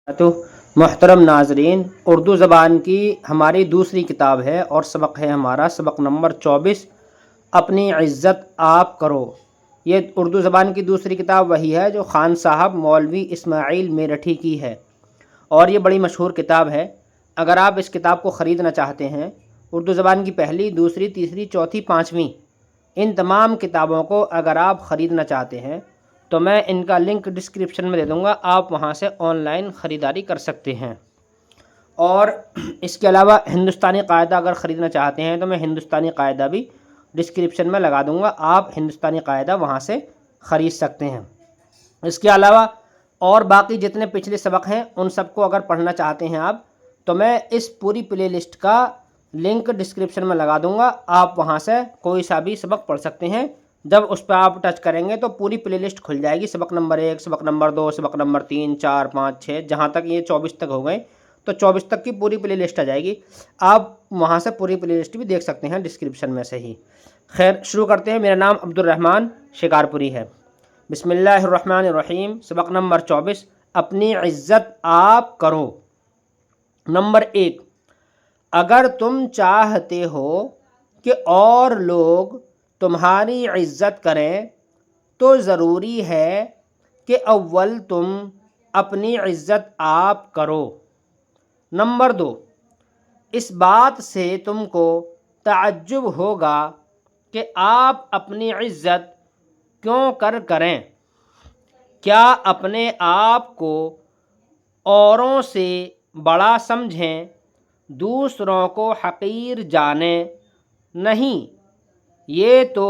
تو محترم ناظرین، اردو زبان کی ہماری دوسری کتاب ہے اور سبق ہے ہمارا سبق نمبر 24، اپنی عزت آپ کرو۔ یہ اردو زبان کی دوسری کتاب وہی ہے جو خان صاحب مولوی اسماعیل میرٹھی کی ہے اور یہ بڑی مشہور کتاب ہے۔ اگر آپ اس کتاب کو خریدنا چاہتے ہیں، اردو زبان کی پہلی، دوسری، تیسری، چوتھی، پانچویں ان تمام کتابوں کو اگر آپ خریدنا چاہتے ہیں تو میں ان کا لنک ڈسکرپشن میں دے دوں گا، آپ وہاں سے آن لائن خریداری کر سکتے ہیں۔ اور اس کے علاوہ ہندوستانی قاعدہ اگر خریدنا چاہتے ہیں تو میں ہندوستانی قاعدہ بھی ڈسکرپشن میں لگا دوں گا، آپ ہندوستانی قاعدہ وہاں سے خرید سکتے ہیں۔ اس کے علاوہ اور باقی جتنے پچھلے سبق ہیں ان سب کو اگر پڑھنا چاہتے ہیں آپ تو میں اس پوری پلے لسٹ کا لنک ڈسکرپشن میں لگا دوں گا، آپ وہاں سے کوئی سا بھی سبق پڑھ سکتے ہیں۔ جب اس پہ آپ ٹچ کریں گے تو پوری پلے لسٹ کھل جائے گی، سبق نمبر 1، سبق نمبر 2، سبق نمبر 3، 4، 5، 6، جہاں تک یہ 24 تک ہو گئے تو 24 تک کی پوری پلے لسٹ آ جائے گی، آپ وہاں سے پوری پلے لسٹ بھی دیکھ سکتے ہیں ڈسکرپشن میں سے ہی۔ خیر، شروع کرتے ہیں۔ میرا نام عبد الرحمن شکارپوری ہے۔ بسم اللہ الرحمن الرحیم۔ سبق نمبر 24، اپنی عزت آپ کرو۔ نمبر 1، اگر تم چاہتے ہو کہ اور لوگ تمہاری عزت کریں تو ضروری ہے کہ اول تم اپنی عزت آپ کرو۔ نمبر 2، اس بات سے تم کو تعجب ہوگا کہ آپ اپنی عزت کیوں کریں؟ کیا اپنے آپ کو اوروں سے بڑا سمجھیں، دوسروں کو حقیر جانیں؟ نہیں، یہ تو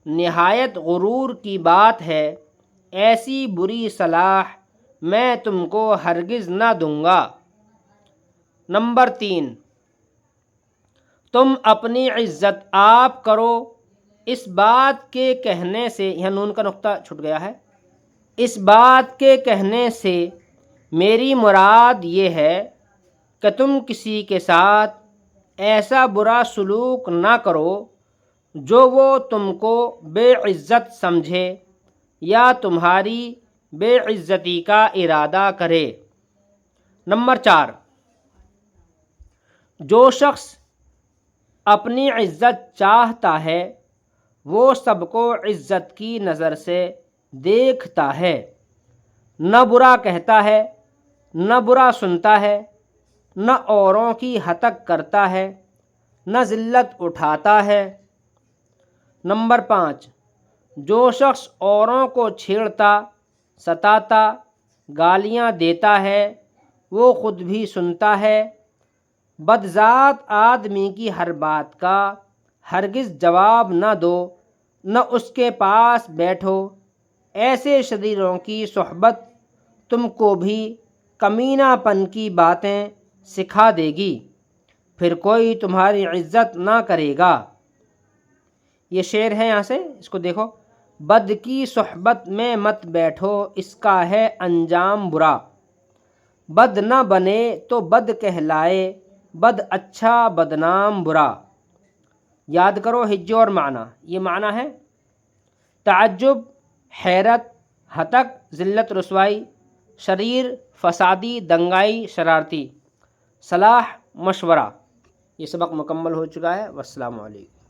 نہایت غرور کی بات ہے، ایسی بری صلاح میں تم کو ہرگز نہ دوں گا۔ نمبر 3، تم اپنی عزت آپ کرو، اس بات کے کہنے سے، یہاں نون کا نقطہ چھٹ گیا ہے، اس بات کے کہنے سے میری مراد یہ ہے کہ تم کسی کے ساتھ ایسا برا سلوک نہ کرو جو وہ تم کو بے عزت سمجھے یا تمہاری بے عزتی کا ارادہ کرے۔ نمبر 4، جو شخص اپنی عزت چاہتا ہے وہ سب کو عزت کی نظر سے دیکھتا ہے، نہ برا کہتا ہے، نہ برا سنتا ہے، نہ اوروں کی ہتک کرتا ہے، نہ ذلت اٹھاتا ہے۔ نمبر 5، جو شخص اوروں کو چھیڑتا، ستاتا، گالیاں دیتا ہے وہ خود بھی سنتا ہے۔ بدذات آدمی کی ہر بات کا ہرگز جواب نہ دو، نہ اس کے پاس بیٹھو، ایسے شریروں کی صحبت تم کو بھی کمینہ پن کی باتیں سکھا دے گی، پھر کوئی تمہاری عزت نہ کرے گا۔ یہ شعر ہے، یہاں سے اس کو دیکھو۔ بد کی صحبت میں مت بیٹھو، اس کا ہے انجام برا، بد نہ بنے تو بد کہلائے، بد اچھا بدنام برا۔ یاد کرو ہجو اور معنی۔ یہ معنی ہے تعجب، حیرت، ہتک، ذلت رسوائی، شریر، فسادی، دنگائی، شرارتی، صلاح، مشورہ۔ یہ سبق مکمل ہو چکا ہے۔ والسلام علیکم۔